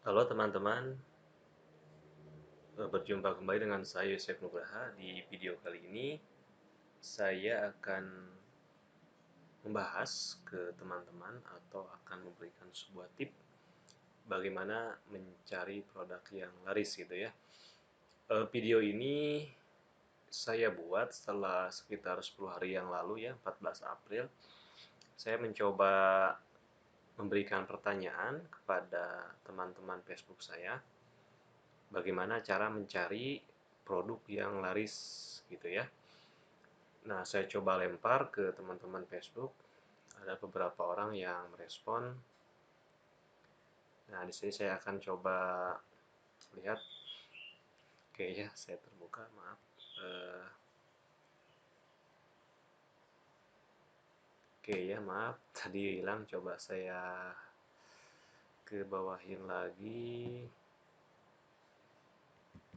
Halo teman-teman, berjumpa kembali dengan saya Yosef Nugraha. Di video kali ini saya akan membahas ke teman-teman atau akan memberikan sebuah tip bagaimana mencari produk yang laris gitu ya. Video ini saya buat setelah sekitar 10 hari yang lalu ya, 14 April. Saya mencoba memberikan pertanyaan kepada teman-teman Facebook saya bagaimana cara mencari produk yang laris gitu ya. Nah, saya coba lempar ke teman-teman Facebook. Ada beberapa orang yang merespon. Nah, di sini saya akan coba lihat. Oke ya, saya terbuka, maaf. Eh, oke ya, maaf. Tadi hilang, coba saya ke bawahin lagi.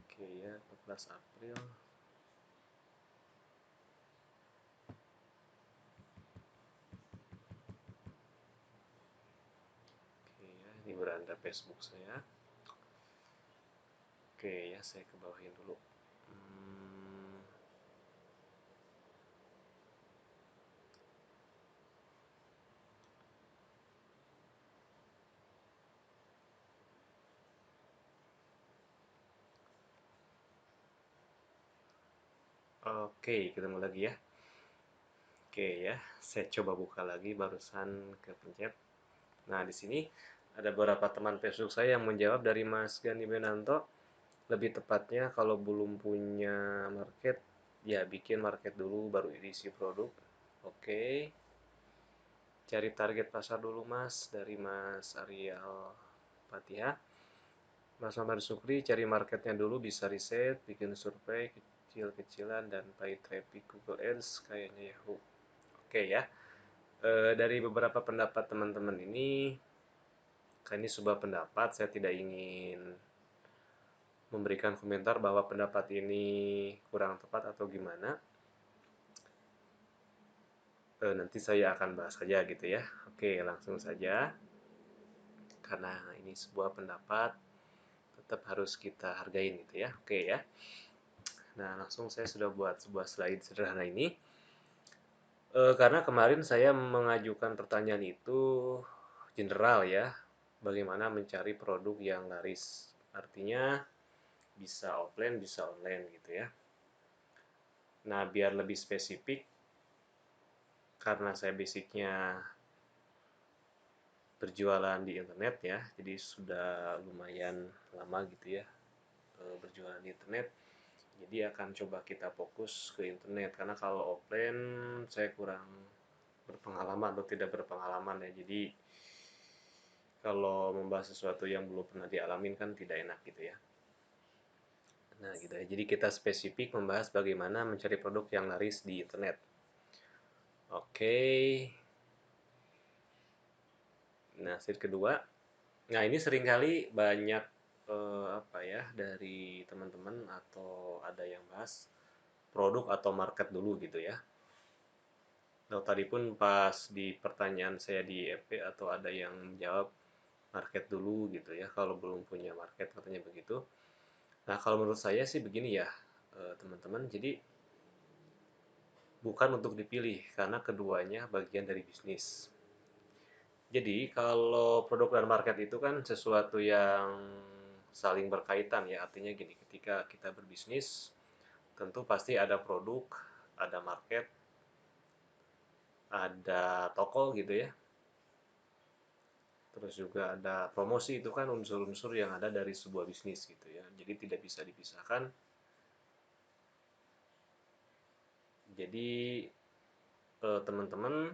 Oke ya, 14 April. Oke ya, ini beranda Facebook saya. Oke ya, saya ke bawahin dulu. Hmm, oke, ketemu lagi ya. Oke ya, saya coba buka lagi barusan kepencet. Nah, di sini ada beberapa teman Facebook saya yang menjawab dari Mas Gani Benanto. Lebih tepatnya kalau belum punya market, ya bikin market dulu baru isi produk. Oke. Cari target pasar dulu Mas dari Mas Ariel Patiha. Mas Muhammad Sukri cari marketnya dulu, bisa riset, bikin survei kecil-kecilan dan paid traffic Google Ads kayaknya Yahoo. Oke ya. Dari beberapa pendapat teman-teman ini, kan ini sebuah pendapat, saya tidak ingin memberikan komentar bahwa pendapat ini kurang tepat atau gimana. Nanti saya akan bahas saja gitu ya. Oke, langsung saja. Karena ini sebuah pendapat, tetap harus kita hargain gitu ya. Oke ya. Nah, langsung saya sudah buat sebuah slide sederhana ini. Karena kemarin saya mengajukan pertanyaan itu general ya, bagaimana mencari produk yang laris. Artinya bisa offline, bisa online gitu ya. Nah, biar lebih spesifik, karena saya basicnya berjualan di internet ya, jadi sudah lumayan lama gitu ya berjualan di internet. Jadi akan coba kita fokus ke internet, karena kalau offline saya kurang berpengalaman atau tidak berpengalaman ya. Jadi kalau membahas sesuatu yang belum pernah dialamin kan tidak enak gitu ya. Nah gitu ya, jadi kita spesifik membahas bagaimana mencari produk yang laris di internet. Oke, nah slide kedua. Nah ini seringkali banyak apa ya dari teman-teman atau ada yang bahas produk atau market dulu gitu ya. Nah tadi pun pas di pertanyaan saya di FP atau ada yang menjawab market dulu gitu ya, kalau belum punya market katanya begitu. Nah kalau menurut saya sih begini ya teman-teman, jadi bukan untuk dipilih karena keduanya bagian dari bisnis. Jadi kalau produk dan market itu kan sesuatu yang saling berkaitan ya. Artinya gini, ketika kita berbisnis, tentu pasti ada produk, ada market, ada toko gitu ya. Terus juga ada promosi, itu kan unsur-unsur yang ada dari sebuah bisnis gitu ya. Jadi tidak bisa dipisahkan. Jadi teman-teman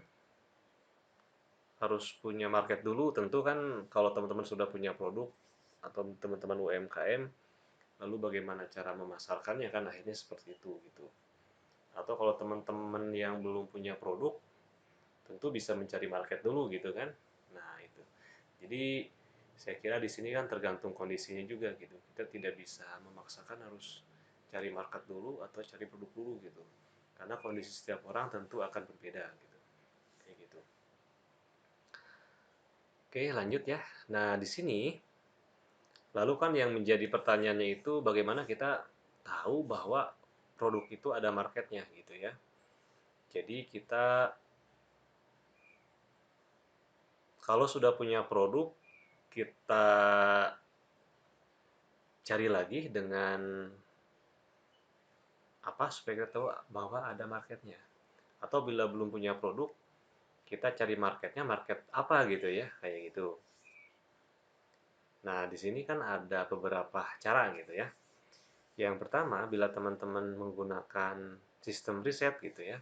harus punya market dulu. Tentu kan kalau teman-teman sudah punya produk atau teman-teman UMKM, lalu bagaimana cara memasarkannya kan akhirnya seperti itu gitu. Atau kalau teman-teman yang belum punya produk, tentu bisa mencari market dulu gitu kan. Nah itu, jadi saya kira di sini kan tergantung kondisinya juga gitu, kita tidak bisa memaksakan harus cari market dulu atau cari produk dulu gitu, karena kondisi setiap orang tentu akan berbeda gitu, kayak gitu. Oke lanjut ya. Nah di sini Lalu kan yang menjadi pertanyaannya itu bagaimana kita tahu bahwa produk itu ada marketnya gitu ya. Jadi kita kalau sudah punya produk, kita cari lagi dengan apa supaya kita tahu bahwa ada marketnya. Atau bila belum punya produk, kita cari marketnya market apa gitu ya, kayak gitu. Nah, di sini kan ada beberapa cara gitu ya. Yang pertama, bila teman-teman menggunakan sistem riset gitu ya.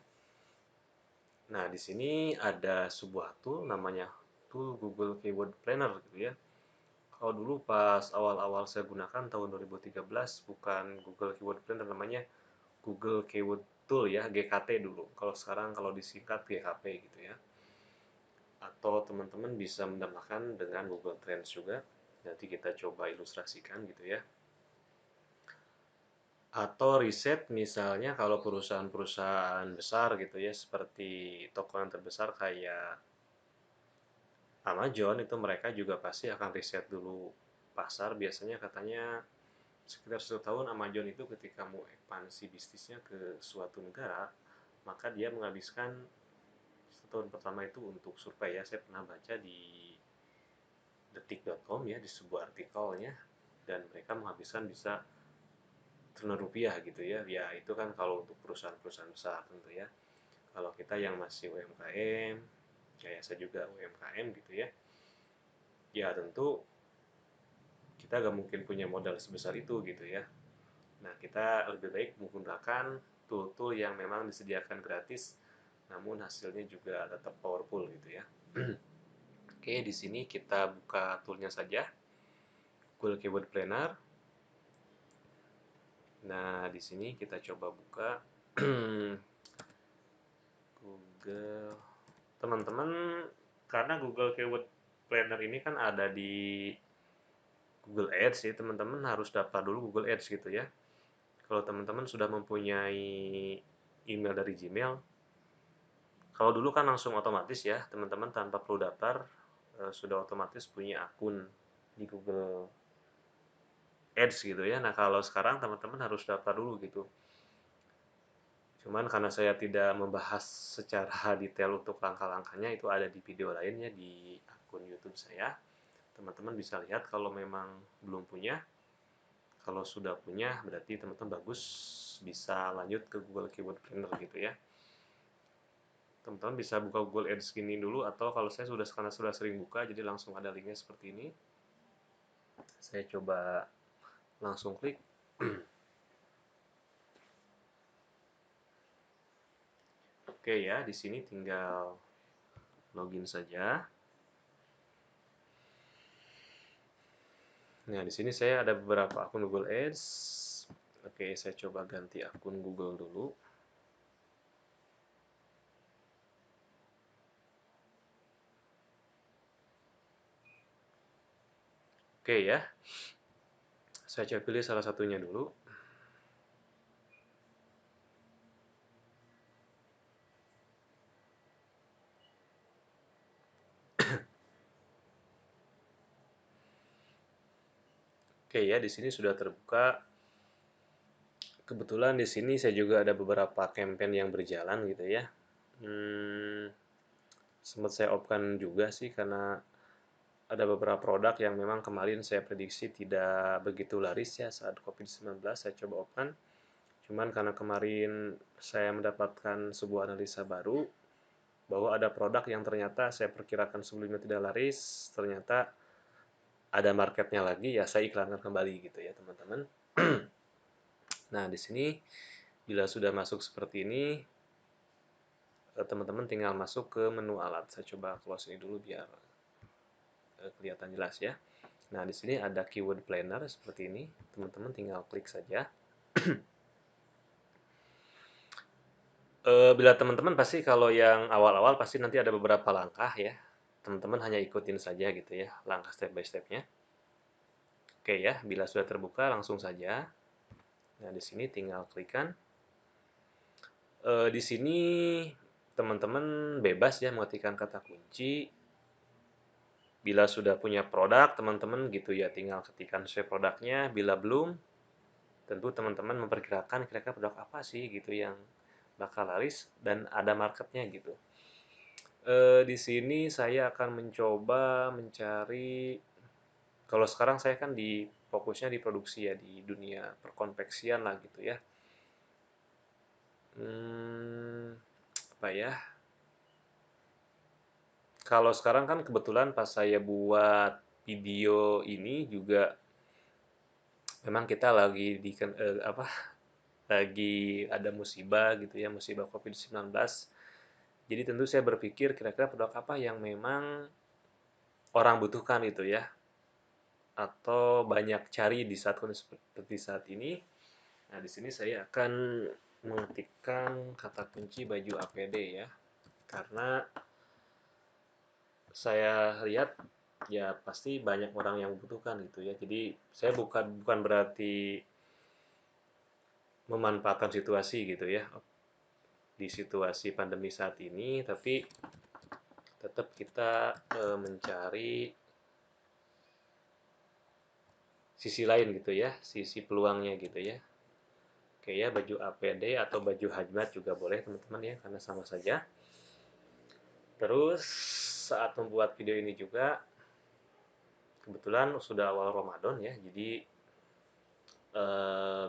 Nah, di sini ada sebuah tool namanya tool Google Keyword Planner gitu ya. Kalau dulu pas awal-awal saya gunakan tahun 2013 bukan Google Keyword Planner, namanya Google Keyword Tool ya, GKT dulu. Kalau sekarang kalau disingkat GKP gitu ya. Atau teman-teman bisa menambahkan dengan Google Trends juga. Nanti kita coba ilustrasikan gitu ya. Atau riset misalnya kalau perusahaan-perusahaan besar gitu ya, seperti toko yang terbesar kayak Amazon, itu mereka juga pasti akan riset dulu pasar. Biasanya katanya sekitar 1 tahun Amazon itu ketika mau ekspansi bisnisnya ke suatu negara, maka dia menghabiskan 1 tahun pertama itu untuk survei ya. Saya pernah baca di detik.com ya, di sebuah artikelnya, dan mereka menghabiskan bisa triliunan rupiah gitu ya. Ya itu kan kalau untuk perusahaan-perusahaan besar tentu ya. Kalau kita yang masih UMKM, kayak saya juga UMKM gitu ya, ya tentu kita gak mungkin punya modal sebesar itu gitu ya. Nah, kita lebih baik menggunakan tool-tool yang memang disediakan gratis, namun hasilnya juga tetap powerful gitu ya. Oke, di sini kita buka toolnya saja, Google Keyword Planner. Nah, di sini kita coba buka Google. Teman-teman, karena Google Keyword Planner ini kan ada di Google Ads ya, teman-teman harus daftar dulu Google Ads gitu ya. Kalau teman-teman sudah mempunyai email dari Gmail, kalau dulu kan langsung otomatis ya, teman-teman tanpa perlu daftar, sudah otomatis punya akun di Google Ads gitu ya. Nah, kalau sekarang teman-teman harus daftar dulu gitu. Cuman karena saya tidak membahas secara detail untuk langkah-langkahnya, itu ada di video lainnya di akun YouTube saya. Teman-teman bisa lihat kalau memang belum punya. Kalau sudah punya, berarti teman-teman bagus bisa lanjut ke Google Keyword Planner gitu ya. Teman-teman bisa buka Google Ads gini dulu, atau kalau saya sudah karena sudah sering buka, jadi langsung ada linknya seperti ini. Saya coba langsung klik. Oke ya, di sini tinggal login saja. Nah, di sini saya ada beberapa akun Google Ads. Oke, saya coba ganti akun Google dulu. Oke ya, saya coba pilih salah satunya dulu. Oke ya, di sini sudah terbuka. Kebetulan di sini saya juga ada beberapa campaign yang berjalan gitu ya. Sempat saya off-kan juga sih karena ada beberapa produk yang memang kemarin saya prediksi tidak begitu laris ya saat COVID-19, saya coba off-kan. Cuman karena kemarin saya mendapatkan sebuah analisa baru bahwa ada produk yang ternyata saya perkirakan sebelumnya tidak laris, ternyata ada marketnya lagi, ya saya iklankan kembali gitu ya teman-teman. Nah, di sini bila sudah masuk seperti ini, teman-teman tinggal masuk ke menu alat. Saya coba close ini dulu biar kelihatan jelas ya. Nah, di sini ada keyword planner seperti ini. Teman-teman tinggal klik saja. Bila teman-teman pasti kalau yang awal-awal pasti nanti ada beberapa langkah ya. Teman-teman hanya ikutin saja gitu ya, langkah step by stepnya. Oke ya, bila sudah terbuka langsung saja. Nah, di sini tinggal klikkan. Di sini teman-teman bebas ya mengetikkan kata kunci. Bila sudah punya produk teman-teman gitu ya, tinggal ketikkan sesuai produknya. Bila belum, tentu teman-teman memperkirakan kira-kira produk apa sih gitu yang bakal laris dan ada marketnya gitu. Di sini saya akan mencoba mencari, kalau sekarang saya kan di fokusnya di produksi ya, di dunia perkonveksian lah gitu ya. Apa ya? Kalau sekarang kan kebetulan pas saya buat video ini juga memang kita lagi lagi ada musibah gitu ya, musibah COVID-19. Jadi tentu saya berpikir kira-kira produk apa yang memang orang butuhkan gitu ya, atau banyak cari di saat kondisi seperti saat ini. Nah, di sini saya akan mengetikkan kata kunci baju APD ya, karena saya lihat ya pasti banyak orang yang membutuhkan gitu ya. Jadi saya bukan berarti memanfaatkan situasi gitu ya, di situasi pandemi saat ini, tapi tetap kita mencari sisi lain gitu ya, sisi peluangnya gitu ya. Oke ya, baju APD atau baju hajmat juga boleh teman-teman ya, karena sama saja. Terus saat membuat video ini juga kebetulan sudah awal Ramadan ya, jadi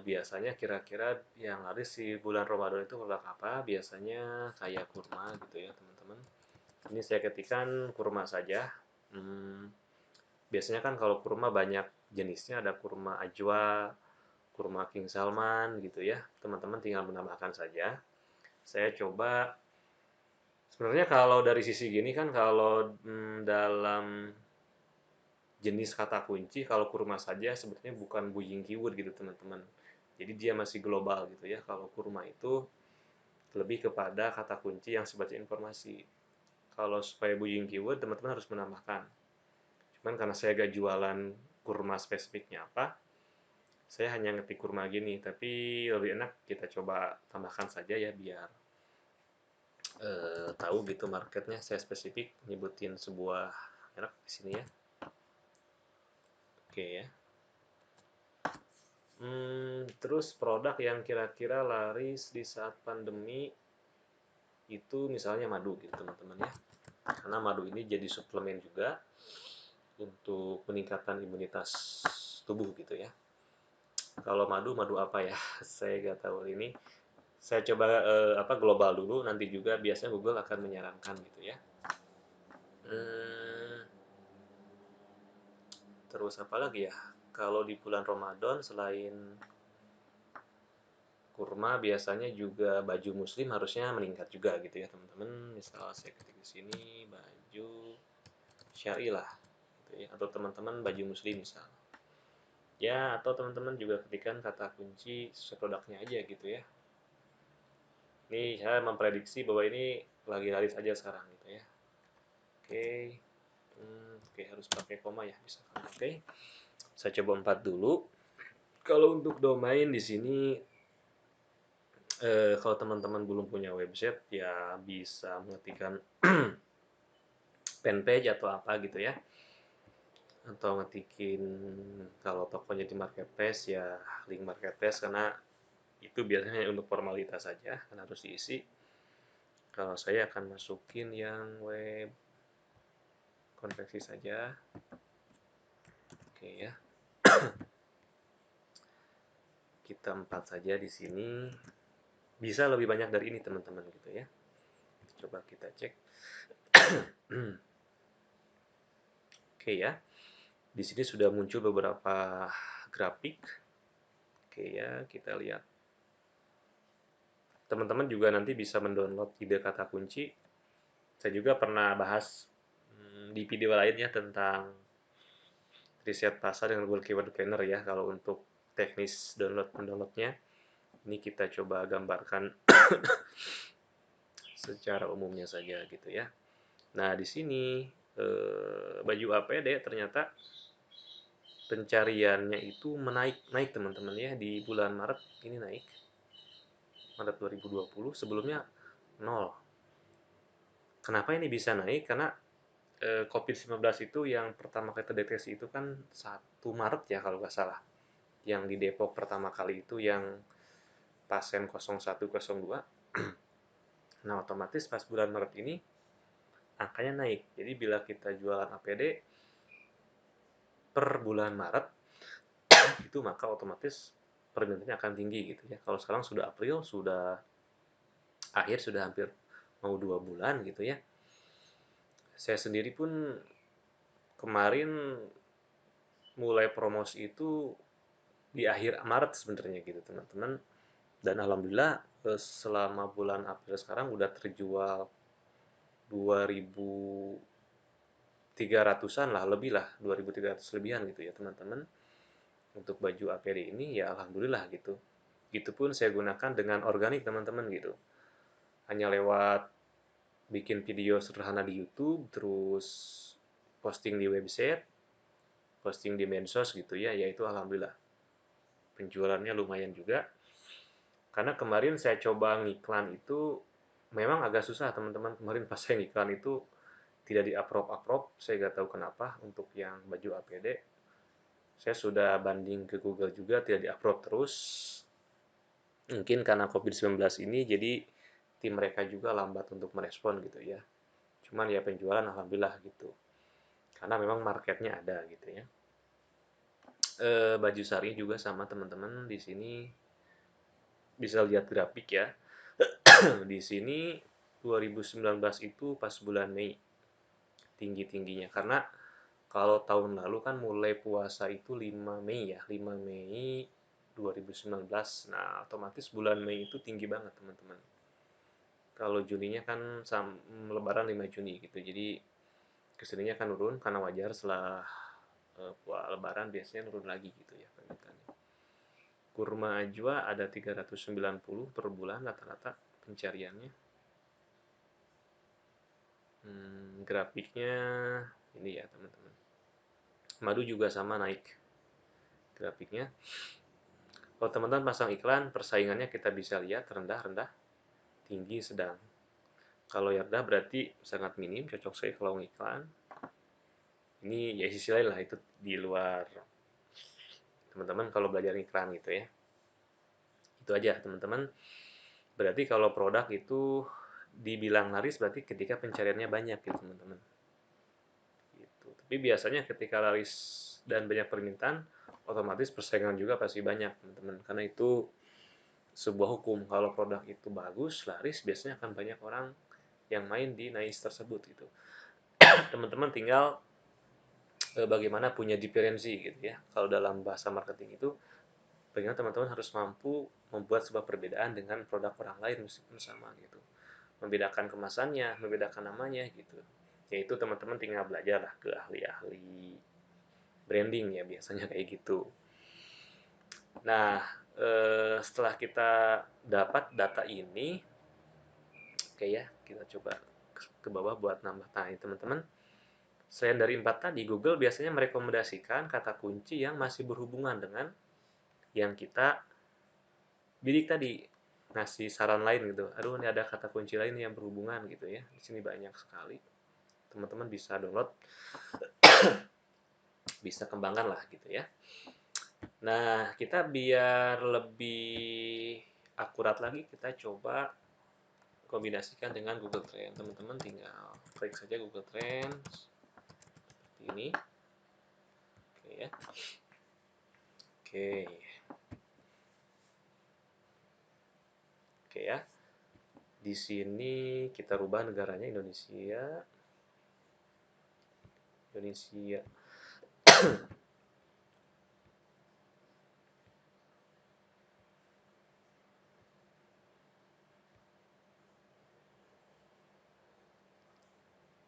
biasanya kira-kira yang laris di bulan Ramadan itu produk apa? Biasanya kayak kurma gitu ya teman-teman. Ini saya ketikkan kurma saja. Biasanya kan kalau kurma banyak jenisnya, ada kurma ajwa, kurma King Salman gitu ya. Teman-teman tinggal menambahkan saja. Saya coba, sebenarnya kalau dari sisi gini kan, kalau dalam jenis kata kunci, kalau kurma saja sebenarnya bukan buying keyword gitu teman-teman. Jadi dia masih global gitu ya. Kalau kurma itu lebih kepada kata kunci yang sifatnya informasi. Kalau supaya buying keyword teman-teman harus menambahkan. Cuman karena saya gak jualan kurma spesifiknya apa, saya hanya ngetik kurma gini, tapi lebih enak kita coba tambahkan saja ya, biar tahu gitu marketnya. Saya spesifik nyebutin sebuah merek di sini ya. Oke ya. Terus produk yang kira-kira laris di saat pandemi itu misalnya madu gitu teman-teman ya. Karena madu ini jadi suplemen juga untuk meningkatkan imunitas tubuh gitu ya. Kalau madu apa ya? Saya nggak tahu ini. Saya coba global dulu, nanti juga biasanya Google akan menyarankan gitu ya. Hmm, Terus apa lagi ya? Kalau di bulan Ramadan selain kurma, biasanya juga baju muslim harusnya meningkat juga gitu ya teman-teman. Misal saya ketik di sini baju syari lah gitu ya, atau teman-teman baju muslim misal. Ya, atau teman-teman juga ketikkan kata kunci sesuai produknya aja gitu ya. Ini saya memprediksi bahwa ini lagi laris aja sekarang gitu ya. Oke. Oke, harus pakai koma ya misalkan. Oke. Saya coba 4 dulu. Kalau untuk domain di sini, kalau teman-teman belum punya website ya bisa mengetikkan fanpage atau apa gitu ya, atau ngetikin kalau tokonya di marketplace ya link marketplace, karena itu biasanya untuk formalitas saja kan harus diisi. Kalau saya akan masukin yang web konveksi saja. Oke ya, kita 4 saja di sini. Bisa lebih banyak dari ini teman-teman gitu ya. Coba kita cek. Oke ya, di sini sudah muncul beberapa grafik. Oke ya, kita lihat. Teman-teman juga nanti bisa mendownload ide kata kunci. Saya juga pernah bahas di video lainnya tentang riset pasar dengan Google Keyword Planner ya. Kalau untuk teknis mendownloadnya, ini kita coba gambarkan secara umumnya saja gitu ya. Nah, di sini baju APD ternyata pencariannya itu naik teman-teman ya, di bulan Maret ini naik. Maret 2020, sebelumnya 0. Kenapa ini bisa naik? Karena COVID-19 itu yang pertama kali terdeteksi itu kan 1 Maret ya kalau nggak salah. Yang di Depok pertama kali itu yang pasien 0102. Nah, otomatis pas bulan Maret ini angkanya naik. Jadi bila kita jualan APD per bulan Maret itu maka otomatis permintaannya akan tinggi gitu ya. Kalau sekarang sudah April, sudah akhir, sudah hampir mau 2 bulan gitu ya. Saya sendiri pun kemarin mulai promosi itu di akhir Maret sebenarnya gitu teman-teman, dan alhamdulillah selama bulan April sekarang udah terjual 2.300-an lah, lebih lah, 2.300 lebihan gitu ya teman-teman, untuk baju APD ini ya alhamdulillah gitu. Gitu pun saya gunakan dengan organik teman-teman gitu, hanya lewat bikin video sederhana di YouTube, terus posting di website, posting di medsos gitu ya, yaitu alhamdulillah penjualannya lumayan juga. Karena kemarin saya coba ngiklan itu memang agak susah teman-teman, kemarin pas saya ngiklan itu tidak di approve, saya nggak tahu kenapa untuk yang baju APD. Saya sudah banding ke Google juga tidak di approve terus. Mungkin karena COVID-19 ini jadi tim mereka juga lambat untuk merespon gitu ya. Cuman ya penjualan alhamdulillah gitu. Karena memang marketnya ada gitu ya. Baju sari juga sama teman-teman, di sini bisa lihat grafik ya. Di sini 2019 itu pas bulan Mei tinggi-tingginya, karena kalau tahun lalu kan mulai puasa itu 5 Mei ya, 5 Mei 2019. Nah, otomatis bulan Mei itu tinggi banget teman-teman. Kalau Juninya kan lebaran 5 Juni gitu, jadi kesininya kan turun karena wajar setelah lebaran biasanya turun lagi gitu ya permintaannya. Kurma ajwa ada 390 per bulan rata-rata pencariannya. Grafiknya ini ya teman-teman. Madu juga sama naik grafiknya. Kalau teman-teman pasang iklan, persaingannya kita bisa lihat rendah-rendah, tinggi, sedang. Kalau yang rendah berarti sangat minim, cocok saya kalau ngiklan. Ini ya sisi lain lah, itu di luar teman-teman kalau belajar iklan gitu ya. Itu aja teman-teman. Berarti kalau produk itu dibilang laris berarti ketika pencariannya banyak gitu teman-teman. Gitu. Tapi biasanya ketika laris dan banyak permintaan, otomatis persaingan juga pasti banyak teman-teman. Karena itu sebuah hukum, kalau produk itu bagus, laris, biasanya akan banyak orang yang main di niche tersebut gitu. Teman-teman tinggal bagaimana punya diferensi gitu ya. Kalau dalam bahasa marketing itu, bagaimana teman-teman harus mampu membuat sebuah perbedaan dengan produk orang lain meskipun sama gitu. Membedakan kemasannya, membedakan namanya gitu. Yaitu teman-teman tinggal belajar lah ke ahli-ahli branding ya, biasanya kayak gitu. Nah, setelah kita dapat data ini, oke ya, kita coba ke bawah buat nambah tanya teman-teman. Selain dari 4 tadi, Google biasanya merekomendasikan kata kunci yang masih berhubungan dengan yang kita bidik tadi. Ngasih saran lain gitu. Aduh, ini ada kata kunci lain yang berhubungan gitu ya. Di sini banyak sekali. Teman-teman bisa download, bisa kembangkan lah gitu ya. Nah, kita biar lebih akurat lagi, kita coba kombinasikan dengan Google Trends. Teman-teman tinggal klik saja Google Trends seperti ini. Oke ya. Oke. Oke ya. Di sini kita rubah negaranya Indonesia. Indonesia.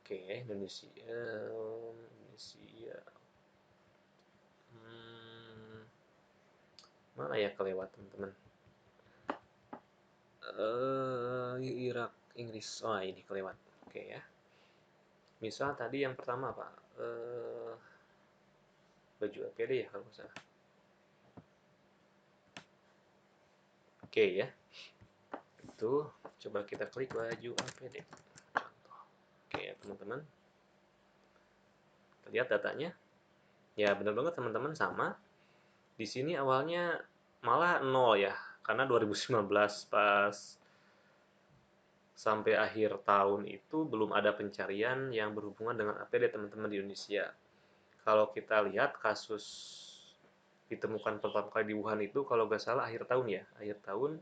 Oke, Indonesia. Indonesia. Mana ya kelewat teman-teman? Irak, Inggris. Oh, ini kelewat. Oke ya. Misal tadi yang pertama Pak, baju APD ya kalau salah. Oke ya. Itu coba kita klik baju APD. Contoh. Oke ya teman-teman. Lihat datanya, ya benar banget teman-teman, sama. Di sini awalnya malah nol ya, karena 2019 pas sampai akhir tahun itu belum ada pencarian yang berhubungan dengan APD teman-teman di Indonesia. Kalau kita lihat kasus ditemukan pertama kali di Wuhan itu kalau nggak salah akhir tahun ya, akhir tahun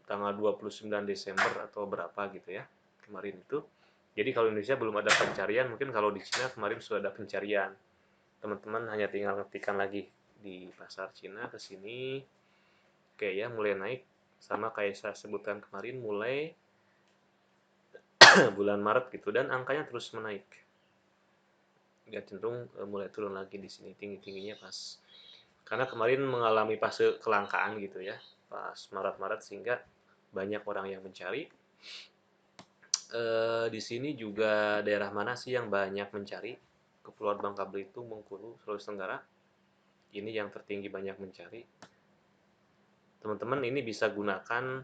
tanggal 29 Desember atau berapa gitu ya kemarin itu. Jadi kalau Indonesia belum ada pencarian, mungkin kalau di Cina kemarin sudah ada pencarian. Teman-teman hanya tinggal ngetikkan lagi di pasar Cina ke sini. Oke ya, mulai naik sama kayak saya sebutkan kemarin, mulai bulan Maret gitu, dan angkanya terus menaik. Nggak cenderung mulai turun lagi di sini, tinggi-tingginya pas karena kemarin mengalami fase kelangkaan gitu ya, pas Maret-Maret, sehingga banyak orang yang mencari. Di sini juga daerah mana sih yang banyak mencari? Kepulauan Bangka Belitung, Bengkulu, Sulawesi Tenggara. Ini yang tertinggi banyak mencari. Teman-teman ini bisa gunakan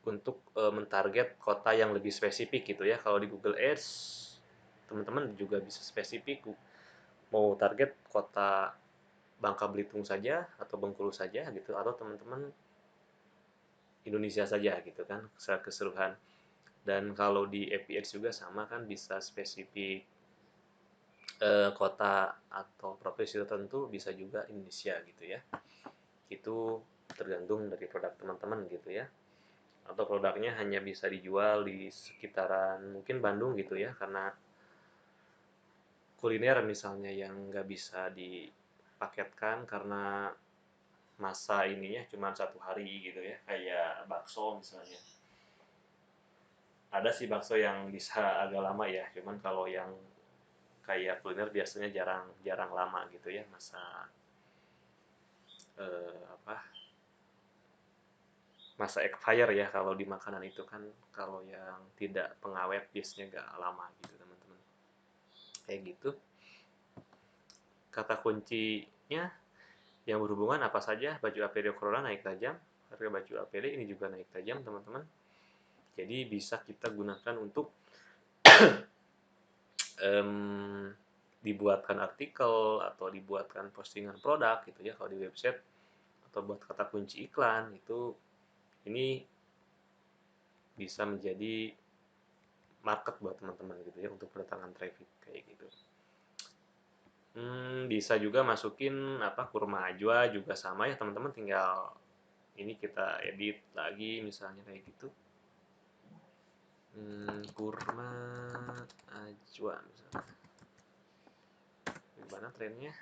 untuk mentarget kota yang lebih spesifik gitu ya. Kalau di Google Ads, teman-teman juga bisa spesifik mau target kota Bangka Belitung saja atau Bengkulu saja gitu, atau teman-teman Indonesia saja gitu kan, secara keseluruhan. Dan kalau di APX juga sama kan, bisa spesifik kota atau provinsi tertentu, bisa juga Indonesia gitu ya. Itu tergantung dari produk teman-teman gitu ya. Atau produknya hanya bisa dijual di sekitaran mungkin Bandung gitu ya, karena kuliner misalnya yang nggak bisa dipaketkan karena masa ininya cuma 1 hari gitu ya, kayak bakso misalnya. Ada sih bakso yang bisa agak lama ya, cuman kalau yang kayak kuliner biasanya jarang jarang lama gitu ya, masa apa, masa expired ya kalau di makanan itu kan. Kalau yang tidak pengawet biasanya gak lama gitu teman-teman, kayak gitu. Kata kuncinya yang berhubungan apa saja, baju APD Corona naik tajam, harga baju APD ini juga naik tajam teman-teman. Jadi bisa kita gunakan untuk dibuatkan artikel atau dibuatkan postingan produk gitu ya kalau di website, atau buat kata kunci iklan. Itu ini bisa menjadi market buat teman-teman gitu ya, untuk pendatangan traffic kayak gitu. Bisa juga masukin apa, kurma ajwa juga sama ya teman-teman, tinggal ini kita edit lagi misalnya kayak gitu. Kurma ajwa misalnya, gimana trennya.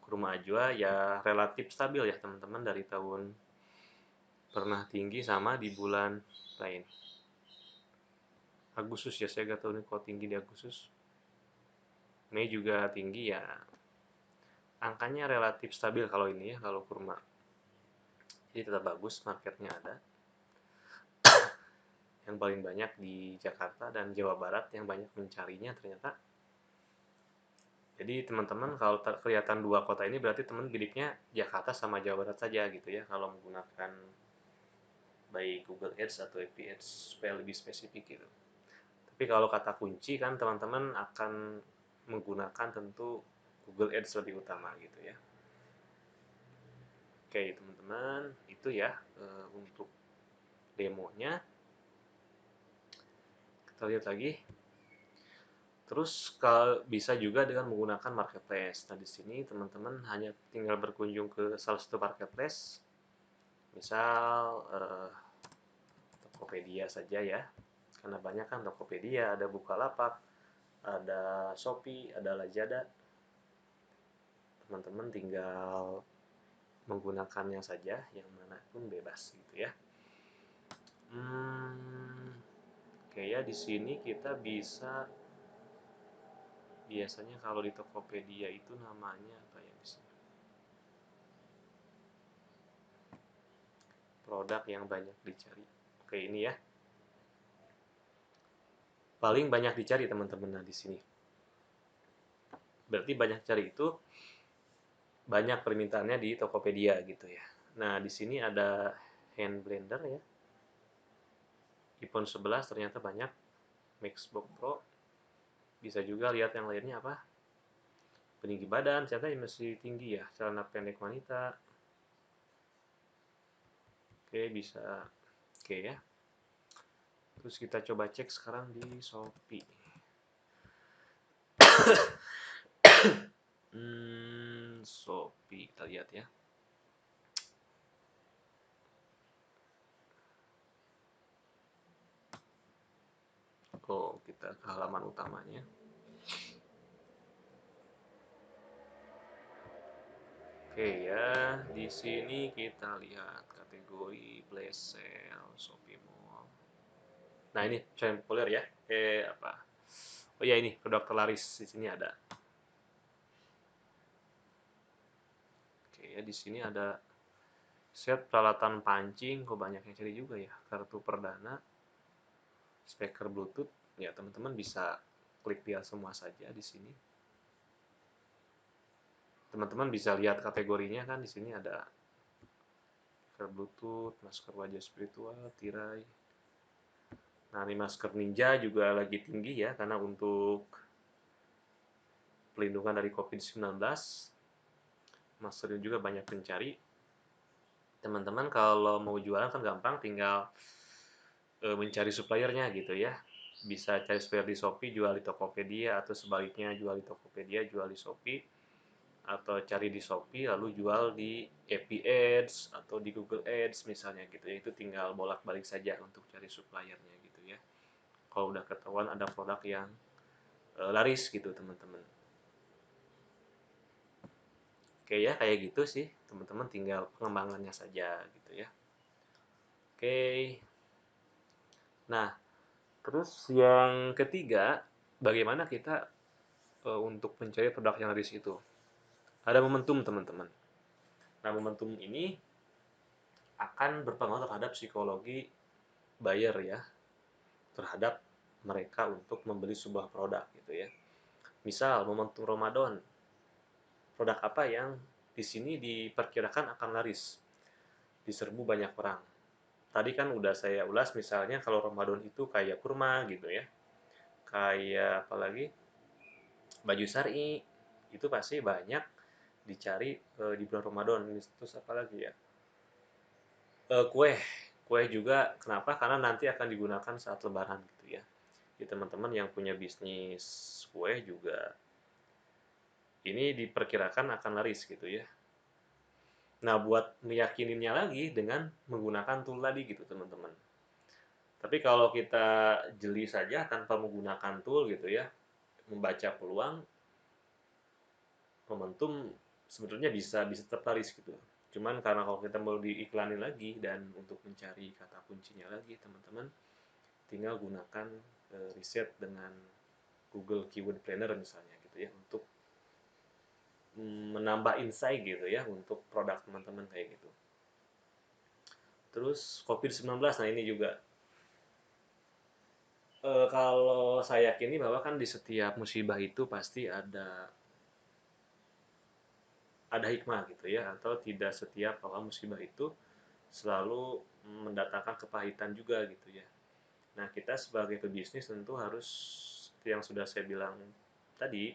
Kurma ajwa ya relatif stabil ya teman-teman, dari tahun pernah tinggi sama di bulan lain. Agustus ya, saya gak tahu nih kok tinggi di Agustus. Mei juga tinggi ya, angkanya relatif stabil kalau ini ya, kalau kurma. Jadi tetap bagus, marketnya ada. Yang paling banyak di Jakarta dan Jawa Barat yang banyak mencarinya ternyata. Jadi teman-teman kalau kelihatan dua kota ini, berarti teman bidiknya Jakarta sama Jawa Barat saja gitu ya, kalau menggunakan baik Google Ads atau FB Ads supaya lebih spesifik gitu. Tapi kalau kata kunci kan teman-teman akan menggunakan tentu Google Ads lebih utama gitu ya. Oke teman-teman, itu ya untuk demonya. Kita lihat lagi. Terus bisa juga dengan menggunakan marketplace. Nah di sini teman-teman hanya tinggal berkunjung ke salah satu marketplace, misal Tokopedia saja ya, karena banyak kan Tokopedia, ada Bukalapak, ada Shopee, ada Lazada. Teman-teman tinggal menggunakannya saja, yang mana pun bebas gitu ya. Oke ya, di sini kita bisa, biasanya kalau di Tokopedia itu namanya apa ya, bisa produk yang banyak dicari. Oke ini ya, paling banyak dicari teman-teman. Nah di sini berarti banyak cari itu banyak permintaannya di Tokopedia gitu ya. Nah di sini ada hand blender ya, iPhone 11 ternyata banyak, Maxbook Pro Bisa juga lihat yang lainnya apa, peninggi badan, ternyata masih tinggi ya, celana pendek wanita. Oke, bisa. Oke ya. Terus kita coba cek sekarang di Shopee. Shopee kita lihat ya. Oh, kita ke halaman utamanya. Oke ya, di sini kita lihat kategori flash sale Shopee Mall. Nah, ini yang populer ya. Apa? Oh ya, ini produk terlaris di sini ada. Oke ya, di sini ada set peralatan pancing. Kok banyak yang cari juga ya. Kartu perdana, speaker Bluetooth. Ya, teman-teman bisa klik dia semua saja di sini. Teman-teman bisa lihat kategorinya kan di sini ada masker Bluetooth, masker wajah spiritual, tirai. Nah, ini masker ninja juga lagi tinggi ya, karena untuk pelindungan dari COVID-19. Masker ini juga banyak pencari. Teman-teman kalau mau jualan kan gampang, tinggal mencari suppliernya gitu ya. Bisa cari supplier di Shopee, jual di Tokopedia, atau sebaliknya jual di Tokopedia, jual di Shopee, atau cari di Shopee lalu jual di FB Ads atau di Google Ads misalnya gitu ya. Itu tinggal bolak-balik saja untuk cari suppliernya gitu ya. Kalau udah ketahuan ada produk yang laris gitu teman-teman. Oke ya, kayak gitu sih teman-teman, tinggal pengembangannya saja gitu ya. Oke. Nah, terus yang ketiga, bagaimana kita untuk mencari produk yang laris itu? Ada momentum teman-teman. Nah, momentum ini akan berpengaruh terhadap psikologi buyer ya, terhadap mereka untuk membeli sebuah produk gitu ya. Misal momentum Ramadan, produk apa yang di sini diperkirakan akan laris, diserbu banyak orang. Tadi kan udah saya ulas, misalnya kalau Ramadan itu kayak kurma gitu ya, kayak apalagi baju syari, itu pasti banyak dicari di bulan Ramadan. Terus apalagi ya, kue kue juga, kenapa, karena nanti akan digunakan saat lebaran gitu ya. Jadi teman-teman yang punya bisnis kue juga ini diperkirakan akan laris gitu ya. Nah, buat meyakininnya lagi dengan menggunakan tool tadi gitu teman-teman. Tapi kalau kita jeli saja tanpa menggunakan tool gitu ya, membaca peluang, momentum, sebetulnya bisa bisa tetap laris gitu. Cuman karena kalau kita mau diiklanin lagi dan untuk mencari kata kuncinya lagi teman-teman, tinggal gunakan riset dengan Google Keyword Planner misalnya gitu ya, untuk menambah insight gitu ya untuk produk teman-teman kayak gitu. Terus COVID-19, nah ini juga kalau saya yakini bahwa kan di setiap musibah itu pasti ada hikmah gitu ya, atau tidak setiap bahwa musibah itu selalu mendatangkan kepahitan juga gitu ya. Nah, kita sebagai pebisnis tentu harus, yang sudah saya bilang tadi,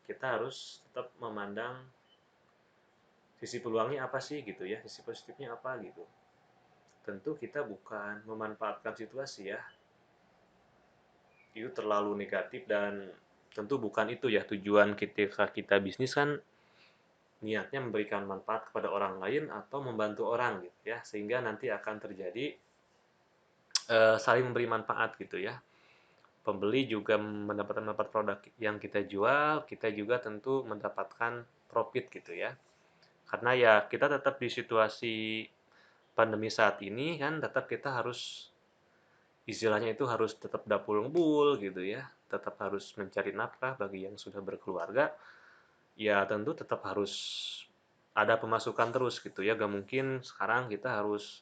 kita harus tetap memandang sisi peluangnya apa sih gitu ya, sisi positifnya apa gitu. Tentu kita bukan memanfaatkan situasi ya, itu terlalu negatif, dan tentu bukan itu ya tujuan ketika kita bisnis kan, niatnya memberikan manfaat kepada orang lain atau membantu orang gitu ya, sehingga nanti akan terjadi saling memberi manfaat gitu ya. Pembeli juga mendapatkan manfaat produk yang kita jual, kita juga tentu mendapatkan profit gitu ya. Karena ya kita tetap di situasi pandemi saat ini kan, tetap kita harus, istilahnya itu harus tetap dapur ngebul gitu ya, tetap harus mencari nafkah bagi yang sudah berkeluarga. Ya tentu tetap harus ada pemasukan terus gitu ya, gak mungkin sekarang kita harus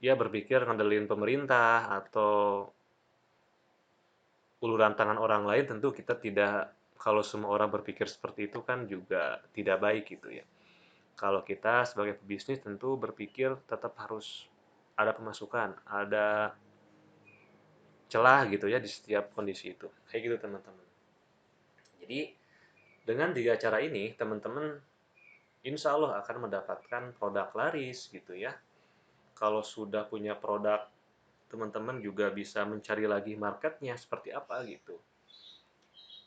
ya berpikir ngandelin pemerintah atau uluran tangan orang lain. Tentu kita tidak, kalau semua orang berpikir seperti itu kan juga tidak baik gitu ya. Kalau kita sebagai pebisnis tentu berpikir tetap harus ada pemasukan, ada celah gitu ya di setiap kondisi itu. Kayak gitu teman-teman. Jadi dengan 3 cara ini teman-teman insya Allah akan mendapatkan produk laris gitu ya. Kalau sudah punya produk, teman-teman juga bisa mencari lagi marketnya seperti apa gitu.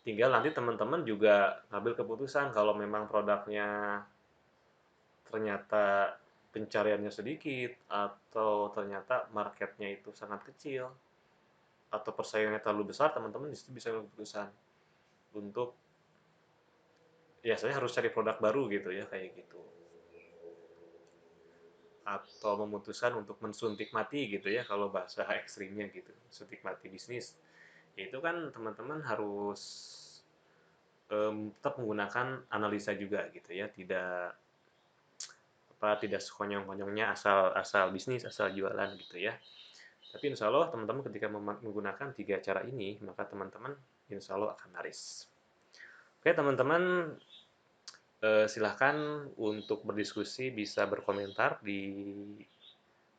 Tinggal nanti teman-teman juga ngambil keputusan kalau memang produknya ternyata pencariannya sedikit atau ternyata marketnya itu sangat kecil atau persaingannya terlalu besar, teman-teman bisa mengambil keputusan untuk ya saya harus cari produk baru gitu ya kayak gitu, atau memutuskan untuk mensuntik mati gitu ya kalau bahasa ekstrimnya gitu, suntik mati bisnis. Ya itu kan teman-teman harus tetap menggunakan analisa juga gitu ya, tidak sekonyong-konyongnya asal asal bisnis asal jualan gitu ya. Tapi insya Allah teman-teman ketika menggunakan 3 cara ini, maka teman-teman insya Allah akan laris. Oke teman-teman, silahkan untuk berdiskusi, bisa berkomentar di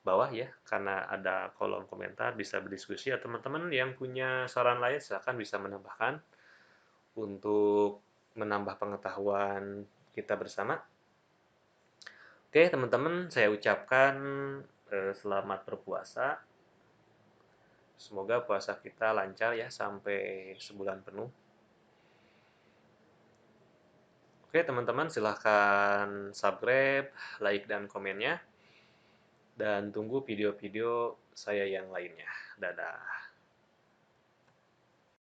bawah ya, karena ada kolom komentar, bisa berdiskusi. Ya teman-teman yang punya saran lain silahkan bisa menambahkan untuk menambah pengetahuan kita bersama. Oke teman-teman, saya ucapkan selamat berpuasa. Semoga puasa kita lancar ya sampai sebulan penuh. Oke teman-teman, silahkan subscribe, like, dan komennya. Dan tunggu video-video saya yang lainnya. Dadah.